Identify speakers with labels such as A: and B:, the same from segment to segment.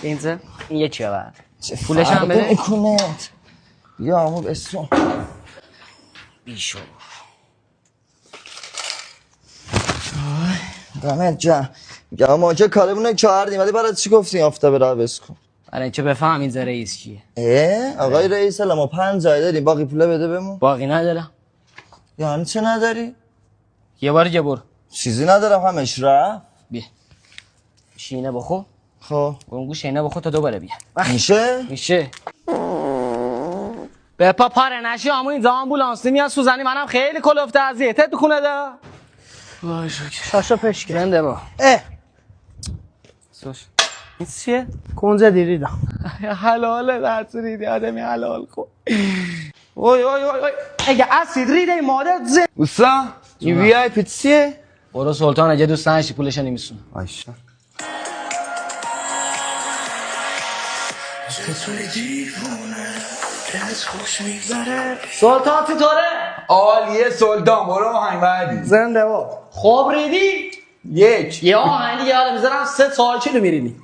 A: اینجا این یه چیه بعد پولش هم بده
B: میکنت یا امو بسون
A: بیشو
B: دمت جا میگم ما که کارمونو کردیم ولی برای چی گفتی آفتابه را بس کن
A: برای اینکه بفهم اینجا رئیس کیه
B: آقای رئیس ما 5 جای داریم باقی پوله بده بهمون
A: باقی ندارم
B: یعنی چه نداری؟
A: یه بار برو
B: چیزی ندارم همش رفت
A: بیا شینه بخو
B: خب
A: گونگو شینه بخو تا دوباره بیا
B: میشه
A: به پا پاره نشی همون این آمبولانسی میاد سوزنی منم خیلی کلفته اذیتت میکنه ده وای شکر
C: شاشا پشکه
A: بنده با سوش این چیه؟
C: کنزه دیریدم
A: حلاله درس ریدی آدمی حلال کن اوی اگه اسید ریده مادر زن
D: اوستا این وی آی پی چیه؟
A: برو سلطان اگه دوست نشی پولش نمیسونه
D: آیشا
A: سلطان چطوره؟
D: عالیه سلطان برو آهنگ بعدی
C: زنده با
A: خوب ریدی؟
D: یک
A: یه آهنگ دیگه حالا میذارم 3 سال چی رو میرینی؟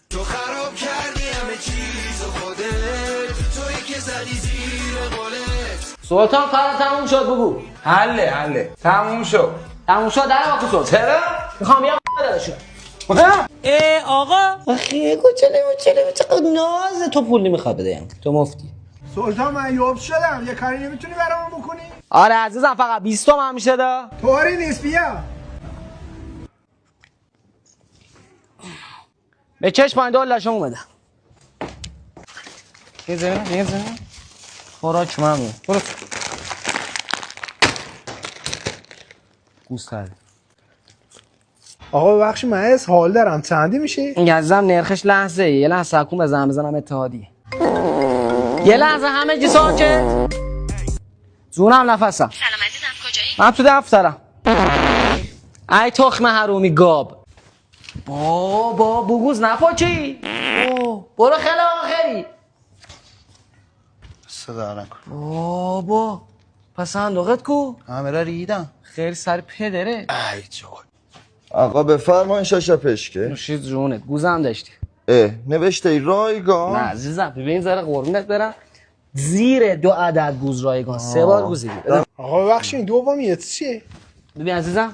E: تو خراب کردی همه چیز و خودت توی که زدی زیر قولت
A: سلطان کار تموم شد بگو
D: حله تموم شد
A: تموم شد در واقع شد
D: چرا؟
A: میخوام یه دارشون آقا خیلی چقدر نازه تو پول نمیخواد بده تو مفتی
F: سلطان من یوب شدم یه کاری نمیتونی برامون بکنی؟
A: آره عزیزم فقط 20 تومن میشه ده
F: طوری نیست بیا
A: به چشم پایین دولشم اومده یه زمین خوراک ممنون برو گوست کرده
F: آقا ببخشید من از حال دارم چندی میشه؟
A: این عزیزم نرخش لحظه یه لحظه حکوم بزنم اتحادی یه لحظه همه جی ساکت زونم نفسم
G: سلام عزیزم کجایی؟
A: من تو دفترم ای تخم حرومی گاب بابا بگوز نپاچی برو خیلی آخری
B: صدا نکن
A: بابا پس صندوقت کو
B: همه را ریدم
A: خیلی سر پدره
B: ای جان آقا بفرمایین شاشا پشکه
A: نوشید جونت گوزم داشتی
B: نوشته ای رایگان
A: نه عزیزم ببین ذره قربونت برم زیر 2 عدد گوز رایگان 3 بار گوزیدی
F: آقا ببخشید دومیت چیه؟
A: ببین عزیزم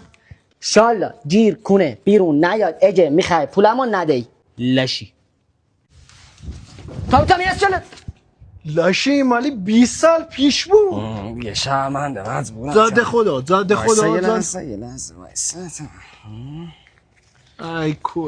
A: شالا گیر کنه بیرون نیاد اگه میخوای پولمو ندهی لشی تا میرس جلت
F: لاشی مالی 20 سال پیش بود
A: یه شرمنده مزبونم
F: زاده خدا
A: یه لحظه
F: ای کو